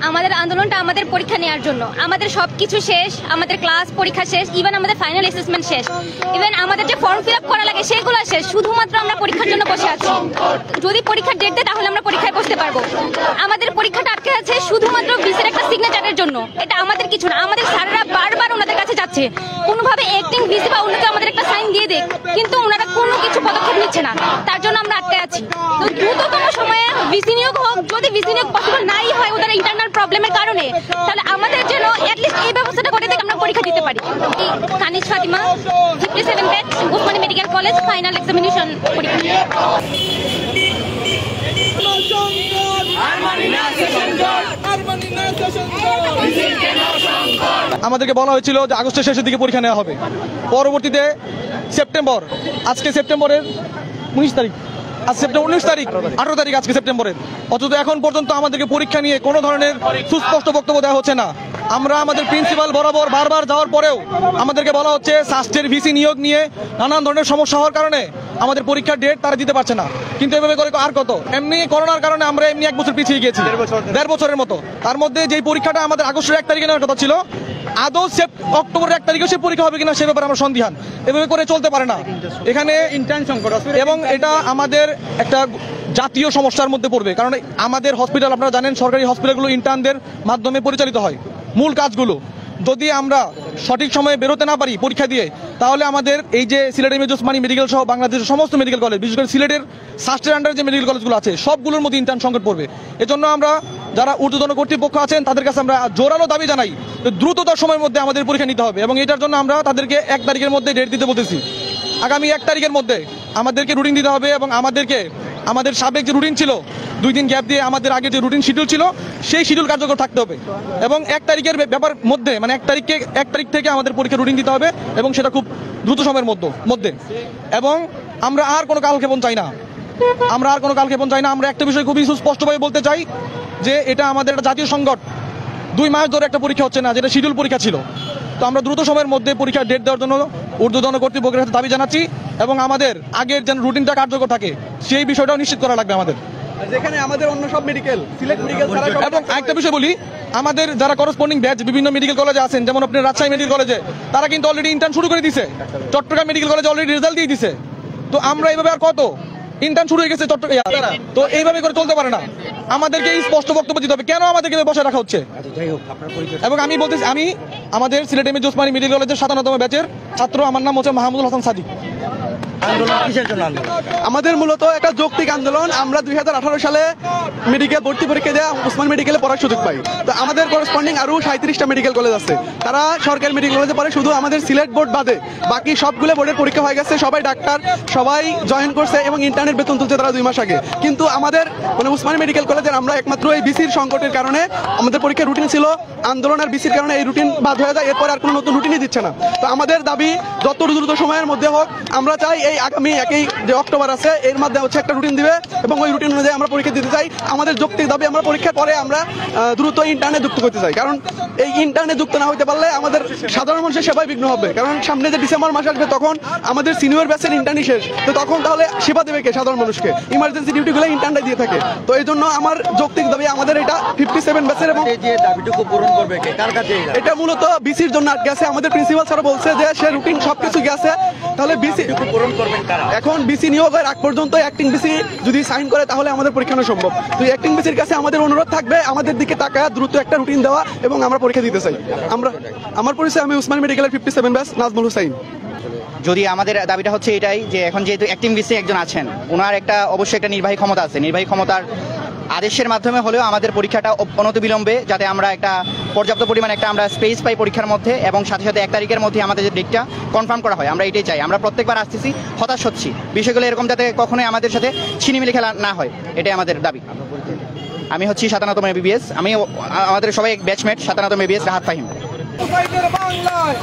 আমাদের আন্দোলনটা আমাদের পরীক্ষা নেওয়ার জন্য। আমাদের সবকিছু শেষ, আমাদের ক্লাস পরীক্ষা শেষ, ইভেন আমাদের ফাইনাল অ্যাসেসমেন্ট শেষ, ইভেন আমাদের যে ফর্ম ফিল আপ করা লাগে সেগুলো শেষ। শুধুমাত্র আমরা পরীক্ষার জন্য বসে আছি। যদি পরীক্ষার ডেট দেয় তাহলে আমরা পরীক্ষায় বসতে পারবো। আমাদের পরীক্ষাটা আটকে আছে শুধুমাত্র ভিসির একটা সিগনেচারের জন্য। এটা আমাদের কিছু না। আমাদের স্যাররা বারবার ওনাদের কাছে যাচ্ছে কোনোভাবে অ্যাক্টিং ভিসি বা অন্যকে আমাদের একটা সাইন দিয়ে দেয়, কিন্তু ওনারা কোনো কিছু পদক্ষেপ নিচ্ছে না। তার জন্য আমরা আটকে আছি। তো দ্রুততম সময়ে ভিসি নিয়োগ হোক। যদি ভিসি নিয়োগ পসিবল নাই হয় ওদের ইন্টারনাল প্রবলেমের কারণে, তাহলে আমাদের যেন অ্যাটলিস্ট এই ব্যবস্থাটা করে দেয় আমরা পরীক্ষা দিতে পারি। Kaniz Fatima, 57 batch, Osmani medical college, final examination পরীক্ষা। আমাদেরকে বলা হয়েছিল যে আগস্টের শেষের দিকে পরীক্ষা নেওয়া হবে, পরবর্তীতে সেপ্টেম্বর, আজকে সেপ্টেম্বরের 19 তারিখ, আজ সেপ্টেম্বর 19 তারিখ, 18 তারিখ আজকে সেপ্টেম্বরের, অথচ এখন পর্যন্ত আমাদেরকে পরীক্ষা নিয়ে কোনো ধরনের সুস্পষ্ট বক্তব্য দেওয়া হচ্ছে না। আমরা আমাদের প্রিন্সিপাল বরাবর বারবার যাওয়ার পরেও আমাদেরকে বলা হচ্ছে স্বাস্থ্যের ভিসি নিয়োগ নিয়ে নানান ধরনের সমস্যা হওয়ার কারণে আমাদের পরীক্ষার ডেট তারা দিতে পারছে না। কিন্তু এভাবে করে আর কত, এমনি করোনার কারণে আমরা এমনি 1 বছর পিছিয়ে গেছি, 1.5 বছরের মতো। তার মধ্যে যেই পরীক্ষাটা আমাদের আগস্টের 1 তারিখে নেওয়ার কথা ছিল, আদৌ অক্টোবরের 1 তারিখে সে পরীক্ষা হবে কিনা সে ব্যাপারে আমরা সন্দিহান। এভাবে করে চলতে পারে না। এখানে ইন্টার্ন সংকট এবং এটা আমাদের একটা জাতীয় সমস্যার মধ্যে পড়বে। কারণ আমাদের হসপিটাল, আপনারা জানেন, সরকারি হসপিটালগুলো ইন্টার্নদের মাধ্যমে পরিচালিত হয় মূল কাজগুলো। যদি আমরা সঠিক সময়ে বেরোতে না পারি পরীক্ষা দিয়ে, তাহলে আমাদের এই যে সিলেট এমএজি ওসমানী মেডিকেল সহ বাংলাদেশের সমস্ত মেডিকেল কলেজ, বিশেষ করে সিলেটের স্বাস্থ্যের আন্ডারে যে মেডিকেল কলেজগুলো আছে সবগুলোর মধ্যে ইন্টার্ন সংকট পড়বে। এজন্য আমরা যারা ঊর্ধ্বতন কর্তৃপক্ষ আছেন তাদের কাছে আমরা জোরালো দাবি জানাই যে দ্রুততর সময়ের মধ্যে আমাদের পরীক্ষা নিতে হবে, এবং এটার জন্য আমরা তাদেরকে 1 তারিখের মধ্যে ডেট দিতে বলতেছি। আগামী 1 তারিখের মধ্যে আমাদেরকে রুটিন দিতে হবে, এবং আমাদের সাবেক যে রুটিন ছিল 2 দিন গ্যাপ দিয়ে আমাদের আগে যে রুটিন শিডিউল ছিল সেই শিডিউল কার্যকর থাকতে হবে, এবং 1 তারিখের ব্যাপার মধ্যে মানে 1 তারিখ থেকে আমাদের পরীক্ষা রুটিন দিতে হবে, এবং সেটা খুব দ্রুত সময়ের মধ্যে। এবং আমরা আর কোনো কালক্ষেপণ চাই না। আমরা একটা বিষয় খুবই সুস্পষ্টভাবে বলতে চাই যে এটা আমাদের একটা জাতীয় সংকট। 2 মাস ধরে একটা পরীক্ষা হচ্ছে না, যেটা শিডিউল পরীক্ষা ছিল। তো আমরা দ্রুত সময়ের মধ্যে পরীক্ষার ডেট দেওয়ার জন্য ঊর্ধ্বতন কর্তৃপক্ষের কাছে দাবি জানাচ্ছি, এবং আমাদের আগের যেন রুটিনটা কার্যকর থাকে সেই বিষয়টাও নিশ্চিত করা লাগবে আমাদের। যেখানে আমাদের অন্য সব মেডিকেল, সিলেট মেডিকেল ছাড়া। এবং একটা বিষয় বলি, আমাদের যারা করসপন্ডিং ব্যাচ বিভিন্ন মেডিকেল কলেজে আছেন, যেমন আপনার রাজশাহী মেডিকেল কলেজে, তারা কিন্তু অলরেডি ইন্টার্ন শুরু করে দিয়েছে। চট্টগ্রাম মেডিকেল কলেজে অলরেডি রেজাল্ট দিয়ে দিছে। তো আমরা এইভাবে আর কত ইন্টার্ন শুরু হয়ে গেছে চট্টগ্রাম, তো এইভাবে করে চলতে পারে না। আমাদেরকে এই স্পষ্ট বক্তব্য দিতে হবে কেন আমাদেরকে বসে রাখা হচ্ছে। এবং আমি বলতেছি, আমি আমাদের সিলেট এমএজি ওসমানী মেডিকেল কলেজের 57তম ব্যাচের ছাত্র, আমার নাম হচ্ছে মাহমুদুল হাসান সাদিক। আমাদের মূলত একটা যৌক্তিক আন্দোলন। আমরা 2018 সালে মেডিকেল ভর্তি পরীক্ষা দিয়ে ওসমানী মেডিকেলে পড়ার সুযোগ পাই। তো আমাদের করসপন্ডিং আরো 37টা মেডিকেল কলেজ আছে, তারা সরকারি মেডিকেল কলেজে পড়ে। শুধু আমাদের সিলেট বোর্ড বাদে বাকি সবগুলো বোর্ডের পরীক্ষা হয়ে গেছে, সবাই ডাক্তার, সবাই জয়েন করছে এবং ইন্টার্নের বেতন তুলছে তারা 2 মাস আগে। কিন্তু আমাদের ওসমানী মেডিকেল কলেজের আমরা একমাত্র এই বিসির সংকটের কারণে আমাদের পরীক্ষার রুটিন ছিল আন্দোলন আর বিসির কারণে এই রুটিন বাদ হয়ে যায়। এরপর আর কোনো নতুন রুটিনই দিচ্ছে না। তো আমাদের দাবি যত দ্রুত সময়ের মধ্যে হোক, আমরা চাই এই আগামী 1 যে অক্টোবর আছে এর মধ্যে একটা রুটিন দিবে, এবং ওই রুটিন অনুযায়ী আমরা পরীক্ষা দিতে চাই। আমাদের যৌক্তিক দাবি, আমরা পরীক্ষার পরে আমরা দ্রুত ইন্টার্নে যুক্ত করতে চাই। কারণ এই ইন্টার্নে যুক্ত না হতে পারলে আমাদের সাধারণ মানুষের সেবায় বিঘ্ন হবে। কারণ সামনে যে ডিসেম্বর মাস আসবে তখন আমাদের সিনিয়র ব্যাচের ইন্টার্নই শেষ। তো তখন তাহলে সেবা দেবে কে? সাধারণ মানুষকে। ইমার্জেন্সি ডিউটিগুলো ইন্টার্নটাই দিয়ে থাকে। তো এই জন্য আমার যৌক্তিক দাবি, আমাদের এটা 57 ব্যাচের, এবং দাবিটুকু পূরণ করবে কে? কার কাছে এটা মূলত বিসির জন্য আটকে আছে। আমাদের প্রিন্সিপাল স্যার বলছে যে সে রুটিন সবকিছু গেছে, তাহলে বিসি পূরণ করবেন কারা? এখন বিসি নিয়োগের আগ পর্যন্ত অ্যাক্টিং বিসি যদি সাইন করে তাহলে আমাদের পরীক্ষা নেওয়া সম্ভব। তো অ্যাক্টিং বিসির কাছে আমাদের অনুরোধ থাকবে আমাদের দিকে তাকায় দ্রুত একটা রুটিন দেওয়া, এবং আমরা পরীক্ষা দিতে চাই। আমার পরিচয়, আমি ওসমানী মেডিকেলের 57 ব্যাচ, নাজমুল হুসাইন। যদি আমাদের দাবিটা হচ্ছে এটাই যে এখন যেহেতু অ্যাক্টিং বিসি একজন আছেন, ওনার অবশ্যই একটা নির্বাহী ক্ষমতা আছে। নির্বাহী ক্ষমতার আদেশের মাধ্যমে হলেও আমাদের পরীক্ষাটা অনতিবিলম্বে, যাতে আমরা একটা পর্যাপ্ত পরিমাণ আমরা স্পেস পাই পরীক্ষার মধ্যে, এবং সাথে সাথে 1 তারিখের মধ্যে আমাদের যে ডেটটা কনফার্ম করা হয়, আমরা এটাই চাই। আমরা প্রত্যেকবার আসতেছি, হতাশ হচ্ছি, বিষয়গুলো এরকম যাতে কখনোই আমাদের সাথে ছিনিমিনি খেলা না হয়, এটাই আমাদের দাবি। আমি হচ্ছি 57তম এবিবিএস, আমি আমাদের সবাই ব্যাচমেট 57তম এবিবিএস, রাহাত ফাহিম। বাংলায়